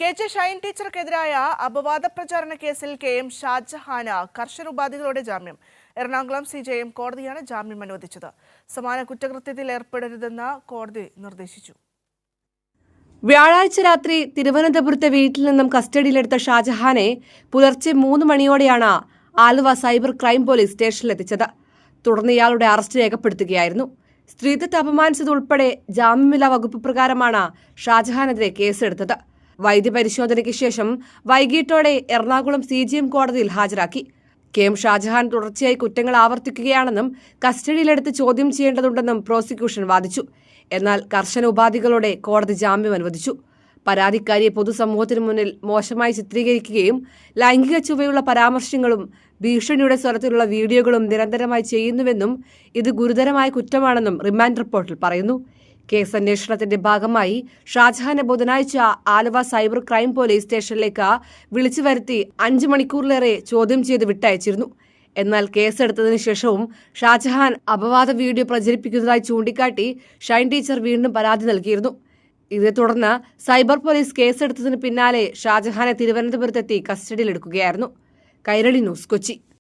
K Shine ടീച്ചർക്കെതിരായ അപവാദ പ്രചാരണ കേസിൽ കെ ഷാജഹാന് കർശന ഉപാധികളോടെ ജാമ്യം. എറണാകുളം CJM കോടതിയാണ് ജാമ്യം അനുവദിച്ചത്. സമാന കുറ്റകൃത്യത്തിൽ ഏർപ്പെടരുതെന്ന് കോടതി നിർദ്ദേശിച്ചു. വ്യാഴാഴ്ച രാത്രി തിരുവനന്തപുരത്തെ വീട്ടിൽ നിന്നും കസ്റ്റഡിയിലെടുത്ത ഷാജഹാനെ പുലർച്ചെ 3 മണിയോടെയാണ് ആലുവ സൈബർ ക്രൈം പോലീസ് സ്റ്റേഷനിലെത്തിച്ചത്. തുടർന്ന് ഇയാളുടെ അറസ്റ്റ് രേഖപ്പെടുത്തുകയായിരുന്നു. സ്ത്രീത്വത്തെ അപമാനിച്ചതുൾപ്പെടെ ജാമ്യമില്ലാ വകുപ്പ് പ്രകാരമാണ് ഷാജഹാനെതിരെ കേസെടുത്തത്. വൈദ്യപരിശോധനയ്ക്ക് ശേഷം വൈകിട്ടോടെ എറണാകുളം CJM കോടതിയിൽ ഹാജരാക്കി. ഷാജഹാൻ തുടർച്ചയായി കുറ്റങ്ങൾ ആവർത്തിക്കുകയാണെന്നും കസ്റ്റഡിയിലെടുത്ത് ചോദ്യം ചെയ്യേണ്ടതുണ്ടെന്നും പ്രോസിക്യൂഷൻ വാദിച്ചു. എന്നാൽ കർശന ഉപാധികളോടെ കോടതി ജാമ്യം അനുവദിച്ചു. പരാതിക്കാരിയെ പൊതുസമൂഹത്തിനു മുന്നിൽ മോശമായി ചിത്രീകരിക്കുകയും ലൈംഗിക ചുവയുള്ള പരാമർശങ്ങളും ഭീഷണിയുടെ സ്വരത്തിലുള്ള വീഡിയോകളും നിരന്തരമായി ചെയ്യുന്നുവെന്നും ഇത് ഗുരുതരമായ കുറ്റമാണെന്നും റിമാൻഡ് റിപ്പോർട്ടിൽ പറയുന്നു. കേസ് അന്വേഷണത്തിന്റെ ഭാഗമായി ഷാജഹാനെ ബുധനാഴ്ച ആലുവ സൈബർ ക്രൈം പോലീസ് സ്റ്റേഷനിലേക്ക് വിളിച്ചു വരുത്തി 5 മണിക്കൂറിലേറെ ചോദ്യം ചെയ്ത് വിട്ടയച്ചിരുന്നു. എന്നാൽ കേസെടുത്തതിനു ശേഷവും ഷാജഹാൻ അപവാദ വീഡിയോ പ്രചരിപ്പിക്കുന്നതായി ചൂണ്ടിക്കാട്ടി ഷൈൻ ടീച്ചർ വീണ്ടും പരാതി നൽകിയിരുന്നു. ഇതേ തുടർന്ന് സൈബർ പോലീസ് കേസെടുത്തതിന് പിന്നാലെ ഷാജഹാനെ തിരുവനന്തപുരത്തെത്തി കസ്റ്റഡിയിലെടുക്കുകയായിരുന്നു. കൈരളി ന്യൂസ്, കൊച്ചി.